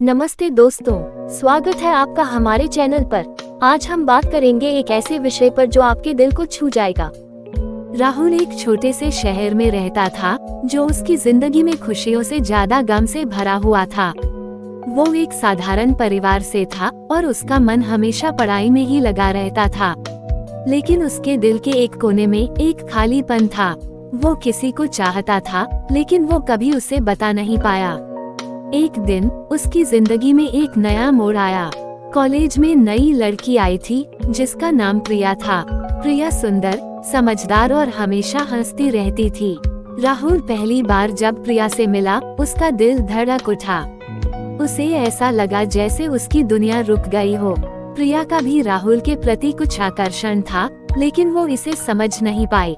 नमस्ते दोस्तों, स्वागत है आपका हमारे चैनल पर। आज हम बात करेंगे एक ऐसे विषय पर जो आपके दिल को छू जाएगा। राहुल एक छोटे से शहर में रहता था जो उसकी जिंदगी में खुशियों से ज्यादा गम से भरा हुआ था। वो एक साधारण परिवार से था और उसका मन हमेशा पढ़ाई में ही लगा रहता था। लेकिन उसके दिल के एक कोने में एक खालीपन था। वो किसी को चाहता था लेकिन वो कभी उसे बता नहीं पाया। एक दिन उसकी जिंदगी में एक नया मोड़ आया। कॉलेज में नई लड़की आई थी जिसका नाम प्रिया था। प्रिया सुंदर, समझदार और हमेशा हंसती रहती थी। राहुल पहली बार जब प्रिया से मिला उसका दिल धड़क उठा। उसे ऐसा लगा जैसे उसकी दुनिया रुक गई हो। प्रिया का भी राहुल के प्रति कुछ आकर्षण था लेकिन वो इसे समझ नहीं पाई।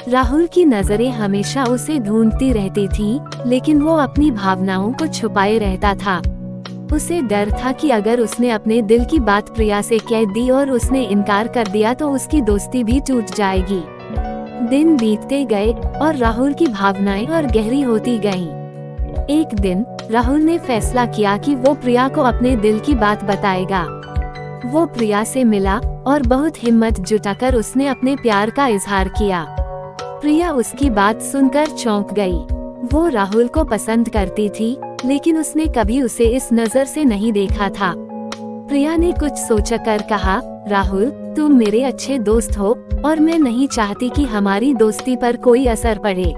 राहुल की नजरें हमेशा उसे ढूंढती रहती थी लेकिन वो अपनी भावनाओं को छुपाए रहता था। उसे डर था कि अगर उसने अपने दिल की बात प्रिया से कह दी और उसने इनकार कर दिया तो उसकी दोस्ती भी टूट जाएगी। दिन बीतते गए और राहुल की भावनाएं और गहरी होती गईं। एक दिन राहुल ने फैसला किया कि वो प्रिया को अपने दिल की बात बताएगा। वो प्रिया से मिला और बहुत हिम्मत जुटाकर उसने अपने प्यार का इजहार किया। प्रिया उसकी बात सुनकर चौंक गई। वो राहुल को पसंद करती थी लेकिन उसने कभी उसे इस नजर से नहीं देखा था। प्रिया ने कुछ सोचकर कहा, राहुल तुम मेरे अच्छे दोस्त हो और मैं नहीं चाहती कि हमारी दोस्ती पर कोई असर पड़े।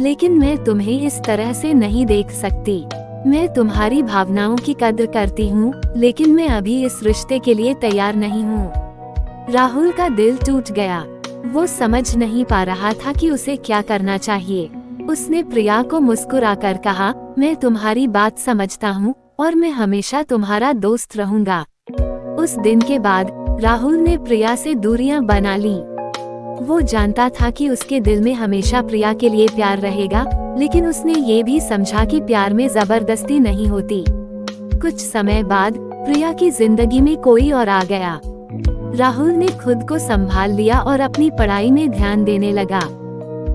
लेकिन मैं तुम्हें इस तरह से नहीं देख सकती। मैं तुम्हारी भावनाओं की कद्र करती हूँ लेकिन मैं अभी इस रिश्ते के लिए तैयार नहीं हूँ। राहुल का दिल टूट गया। वो समझ नहीं पा रहा था कि उसे क्या करना चाहिए। उसने प्रिया को मुस्कुराकर कहा, मैं तुम्हारी बात समझता हूँ और मैं हमेशा तुम्हारा दोस्त रहूंगा। उस दिन के बाद राहुल ने प्रिया से दूरियां बना ली। वो जानता था कि उसके दिल में हमेशा प्रिया के लिए प्यार रहेगा, लेकिन उसने ये भी समझा कि प्यार में जबरदस्ती नहीं होती। कुछ समय बाद प्रिया की जिंदगी में कोई और आ गया। राहुल ने खुद को संभाल लिया और अपनी पढ़ाई में ध्यान देने लगा।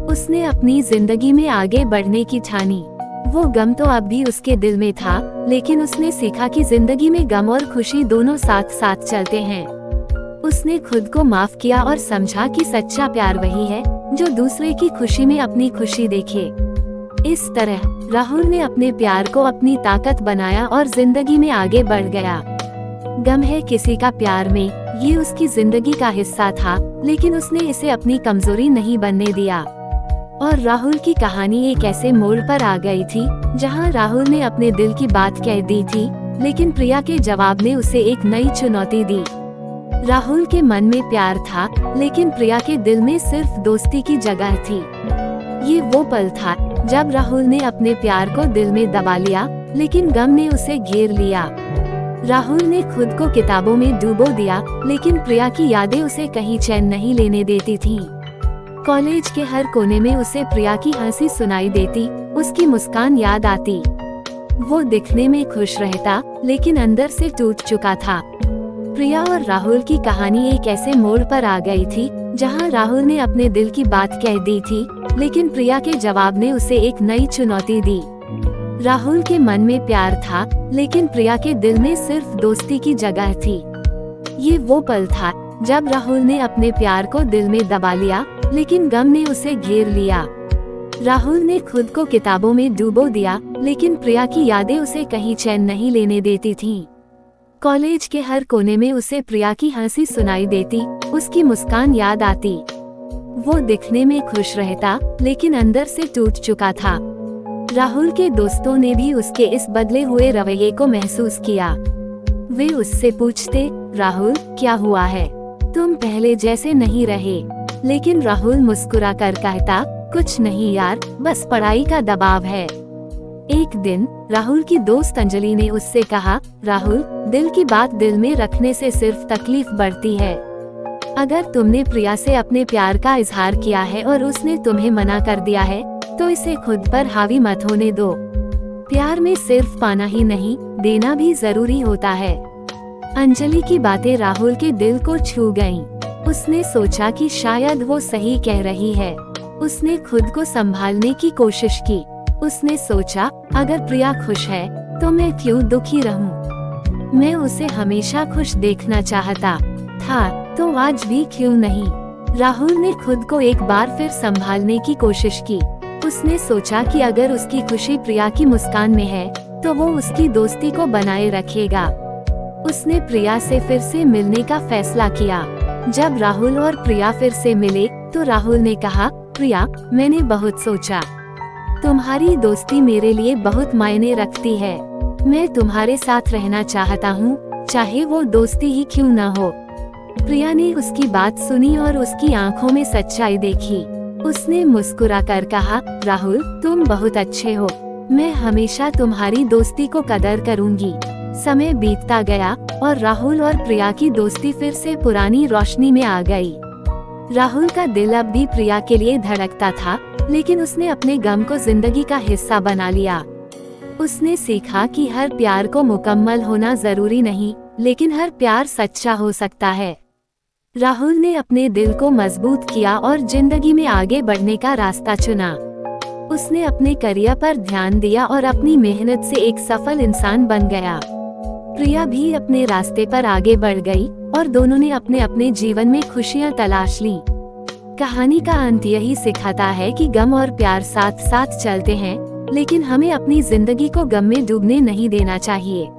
उसने अपनी जिंदगी में आगे बढ़ने की ठानी। वो गम तो अब भी उसके दिल में था लेकिन उसने सीखा कि जिंदगी में गम और खुशी दोनों साथ साथ चलते हैं। उसने खुद को माफ किया और समझा कि सच्चा प्यार वही है जो दूसरे की खुशी में अपनी खुशी देखे। इस तरह राहुल ने अपने प्यार को अपनी ताकत बनाया और जिंदगी में आगे बढ़ गया। गम है किसी का प्यार में, ये उसकी जिंदगी का हिस्सा था लेकिन उसने इसे अपनी कमजोरी नहीं बनने दिया। और राहुल की कहानी एक ऐसे मोड़ पर आ गई थी जहां राहुल ने अपने दिल की बात कह दी थी लेकिन प्रिया के जवाब ने उसे एक नई चुनौती दी। राहुल के मन में प्यार था लेकिन प्रिया के दिल में सिर्फ दोस्ती की जगह थी। ये वो पल था जब राहुल ने अपने प्यार को दिल में दबा लिया लेकिन गम ने उसे घेर लिया। राहुल ने खुद को किताबों में डुबो दिया लेकिन प्रिया की यादें उसे कहीं चैन नहीं लेने देती थीं। कॉलेज के हर कोने में उसे प्रिया की हंसी सुनाई देती, उसकी मुस्कान याद आती। वो दिखने में खुश रहता लेकिन अंदर से टूट चुका था। प्रिया और राहुल की कहानी एक ऐसे मोड़ पर आ गई थी जहां राहुल ने अपने दिल की बात कह दी थी लेकिन प्रिया के जवाब ने उसे एक नई चुनौती दी। राहुल के मन में प्यार था लेकिन प्रिया के दिल में सिर्फ दोस्ती की जगह थी। ये वो पल था जब राहुल ने अपने प्यार को दिल में दबा लिया लेकिन गम ने उसे घेर लिया। राहुल ने खुद को किताबों में डुबो दिया लेकिन प्रिया की यादें उसे कहीं चैन नहीं लेने देती थीं। कॉलेज के हर कोने में उसे प्रिया की हंसी सुनाई देती, उसकी मुस्कान याद आती। वो दिखने में खुश रहता लेकिन अंदर से टूट चुका था। राहुल के दोस्तों ने भी उसके इस बदले हुए रवैये को महसूस किया। वे उससे पूछते, राहुल क्या हुआ है, तुम पहले जैसे नहीं रहे। लेकिन राहुल मुस्कुराकर कहता, कुछ नहीं यार, बस पढ़ाई का दबाव है। एक दिन राहुल की दोस्त अंजलि ने उससे कहा, राहुल दिल की बात दिल में रखने से सिर्फ तकलीफ बढ़ती है। अगर तुमने प्रिया से अपने प्यार का इजहार किया है और उसने तुम्हें मना कर दिया है तो इसे खुद पर हावी मत होने दो। प्यार में सिर्फ पाना ही नहीं, देना भी जरूरी होता है। अंजलि की बातें राहुल के दिल को छू गईं। उसने सोचा कि शायद वो सही कह रही है। उसने खुद को संभालने की कोशिश की। उसने सोचा, अगर प्रिया खुश है तो मैं क्यों दुखी रहूं? मैं उसे हमेशा खुश देखना चाहता था, तो आज भी क्यों नहीं? राहुल ने खुद को एक बार फिर संभालने की कोशिश की। उसने सोचा कि अगर उसकी खुशी प्रिया की मुस्कान में है, तो वो उसकी दोस्ती को बनाए रखेगा। उसने प्रिया से फिर से मिलने का फैसला किया। जब राहुल और प्रिया फिर से मिले, तो राहुल ने कहा, प्रिया, मैंने बहुत सोचा। तुम्हारी दोस्ती मेरे लिए बहुत मायने रखती है। मैं तुम्हारे साथ रहना चाहता हूँ, चाहे वो दोस्ती ही क्यों न हो। प्रिया ने उसकी बात सुनी और उसकी आंखों में सच्चाई देखी। उसने मुस्कुराकर कहा, राहुल, तुम बहुत अच्छे हो। मैं हमेशा तुम्हारी दोस्ती को कदर करूंगी। समय बीतता गया और राहुल और प्रिया की दोस्ती फिर से पुरानी रोशनी में आ गई। राहुल का दिल अब भी प्रिया के लिए धड़कता था, लेकिन उसने अपने गम को जिंदगी का हिस्सा बना लिया। उसने सीखा कि हर प्यार को मुकम्मल होना जरूरी नहीं, लेकिन हर प्यार सच्चा हो सकता है। राहुल ने अपने दिल को मजबूत किया और जिंदगी में आगे बढ़ने का रास्ता चुना। उसने अपने करियर पर ध्यान दिया और अपनी मेहनत से एक सफल इंसान बन गया। प्रिया भी अपने रास्ते पर आगे बढ़ गई और दोनों ने अपने अपने जीवन में खुशियां तलाश ली। कहानी का अंत यही सिखाता है कि गम और प्यार साथ साथ चलते हैं, लेकिन हमें अपनी जिंदगी को गम में डूबने नहीं देना चाहिए।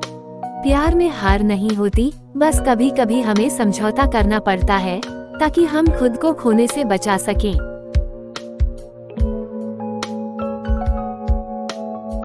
प्यार में हार नहीं होती, बस कभी कभी हमें समझौता करना पड़ता है, ताकि हम खुद को खोने से बचा सकें।